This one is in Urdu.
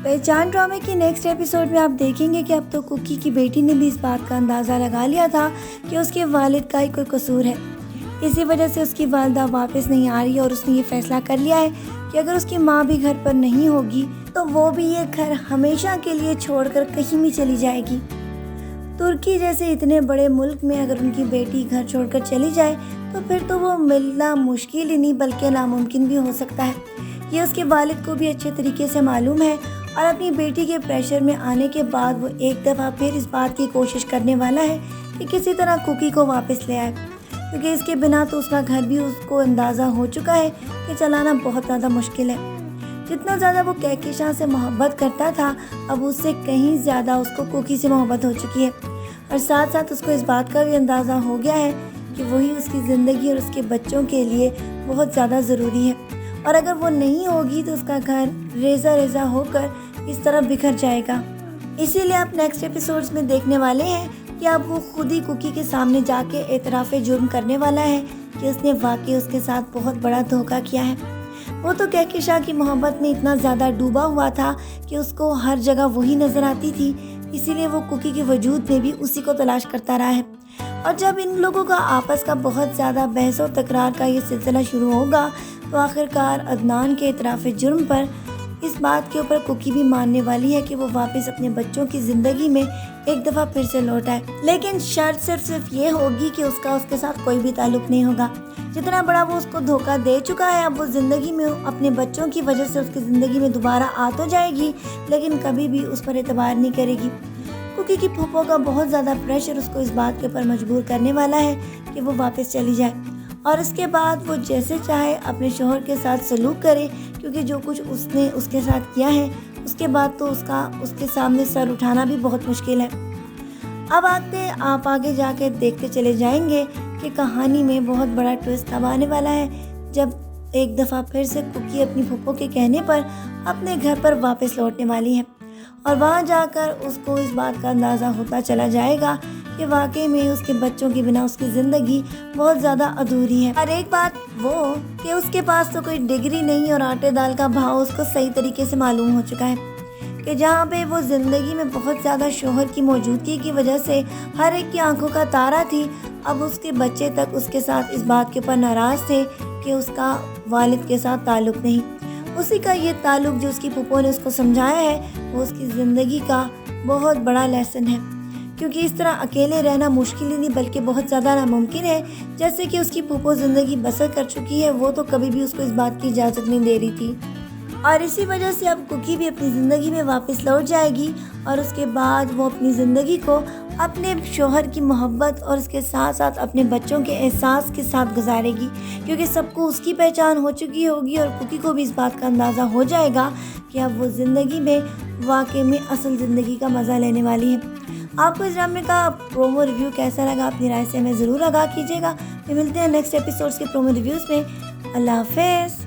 پہچان ڈرامے کے نیکسٹ ایپیسوڈ میں آپ دیکھیں گے کہ اب تو کوکی کی بیٹی نے بھی اس بات کا اندازہ لگا لیا تھا کہ اس کے والد کا ہی کوئی قصور ہے. اسی وجہ سے اس کی والدہ واپس نہیں آ رہی اور اس نے یہ فیصلہ کر لیا ہے کہ اگر اس کی ماں بھی گھر پر نہیں ہوگی تو وہ بھی یہ گھر ہمیشہ کے لیے چھوڑ کر کہیں بھی چلی جائے گی. ترکی جیسے اتنے بڑے ملک میں اگر ان کی بیٹی گھر چھوڑ کر چلی جائے تو پھر تو وہ ملنا مشکل ہی نہیں بلکہ ناممکن بھی ہو سکتا ہے. یہ اس کے والد کو بھی اچھے طریقے سے معلوم ہے اور اپنی بیٹی کے پریشر میں آنے کے بعد وہ ایک دفعہ پھر اس بات کی کوشش کرنے والا ہے کہ کسی طرح کوکی کو واپس لے آئے، کیونکہ اس کے بنا تو اس کا گھر بھی اس کو اندازہ ہو چکا ہے کہ چلانا بہت زیادہ مشکل ہے. جتنا زیادہ وہ کہکشاں سے محبت کرتا تھا اب اس سے کہیں زیادہ اس کو کوکی سے محبت ہو چکی ہے، اور ساتھ ساتھ اس کو اس بات کا بھی اندازہ ہو گیا ہے کہ وہی اس کی زندگی اور اس کے بچوں کے لیے بہت زیادہ ضروری ہے، اور اگر وہ نہیں ہوگی تو اس کا گھر ریزہ ریزہ ہو کر اس طرح بکھر جائے گا. اسی لیے آپ نیکسٹ ایپیسوڈز میں دیکھنے والے ہیں کہ اب وہ خود ہی کوکی کے سامنے جا کے اعتراف جرم کرنے والا ہے کہ اس نے واقعی اس کے ساتھ بہت بڑا دھوکہ کیا ہے. وہ تو کہکشاں کی محبت میں اتنا زیادہ ڈوبا ہوا تھا کہ اس کو ہر جگہ وہی نظر آتی تھی، اسی لیے وہ کوکی کے وجود میں بھی اسی کو تلاش کرتا رہا ہے. اور جب ان لوگوں کا آپس کا بہت زیادہ بحث و تکرار کا یہ سلسلہ شروع ہوگا تو آخرکار عدنان کے اعتراف جرم پر اس بات کے اوپر کوکی بھی ماننے والی ہے کہ وہ واپس اپنے بچوں کی زندگی میں ایک دفعہ پھر سے لوٹ آئے، لیکن شرط صرف یہ ہوگی کہ اس کے ساتھ کوئی بھی تعلق نہیں ہوگا. جتنا بڑا وہ اس کو دھوکہ دے چکا ہے اب وہ زندگی میں اپنے بچوں کی وجہ سے اس کی زندگی میں دوبارہ آ تو جائے گی لیکن کبھی بھی اس پر اعتبار نہیں کرے گی. کوکی کی پھوپھو کا بہت زیادہ پریشر اس کو اس بات کے اوپر مجبور کرنے والا ہے کہ وہ واپس چلی جائے اور اس کے بعد وہ جیسے چاہے اپنے شوہر کے ساتھ سلوک کرے، کیونکہ جو کچھ اس نے اس کے ساتھ کیا ہے اس کے بعد تو اس کے سامنے سر اٹھانا بھی بہت مشکل ہے. اب آپ آگے جا کے دیکھتے چلے جائیں گے کہ کہانی میں بہت بڑا ٹویسٹ اب آنے والا ہے جب ایک دفعہ پھر سے کوکی اپنی پھوپھو کے کہنے پر اپنے گھر پر واپس لوٹنے والی ہے اور وہاں جا کر اس کو اس بات کا اندازہ ہوتا چلا جائے گا کہ واقعی میں اس کے بچوں کے بنا اس کی زندگی بہت زیادہ ادھوری ہے. اور ایک بات وہ کہ اس کے پاس تو کوئی ڈگری نہیں اور آٹے دال کا بھاؤ اس کو صحیح طریقے سے معلوم ہو چکا ہے کہ جہاں پہ وہ زندگی میں بہت زیادہ شوہر کی موجودگی کی وجہ سے ہر ایک کی آنکھوں کا تارا تھی، اب اس کے بچے تک اس کے ساتھ اس بات کے اوپر ناراض تھے کہ اس کا والد کے ساتھ تعلق نہیں. اسی کا یہ تعلق جو اس کی پھوپھو نے اس کو سمجھایا ہے وہ اس کی زندگی کا بہت بڑا لیسن ہے، کیونکہ اس طرح اکیلے رہنا مشکل ہی نہیں بلکہ بہت زیادہ ناممکن ہے. جیسے کہ اس کی پھوپھو زندگی بسر کر چکی ہے وہ تو کبھی بھی اس کو اس بات کی اجازت نہیں دے رہی تھی، اور اسی وجہ سے اب کوکی بھی اپنی زندگی میں واپس لوٹ جائے گی اور اس کے بعد وہ اپنی زندگی کو اپنے شوہر کی محبت اور اس کے ساتھ ساتھ اپنے بچوں کے احساس کے ساتھ گزارے گی، کیونکہ سب کو اس کی پہچان ہو چکی ہوگی اور کوکی کو بھی اس بات کا اندازہ ہو جائے گا کہ اب وہ زندگی میں واقعی میں اصل زندگی کا مزہ لینے والی ہے. آپ کو اس ڈرامے کا پرومو ریویو کیسا لگا اپنی رائے سے ہمیں ضرور آگاہ کیجیے گا. ملتے ہیں نیکسٹ ایپیسوڈز کے پرومو ریویوز میں. اللہ حافظ.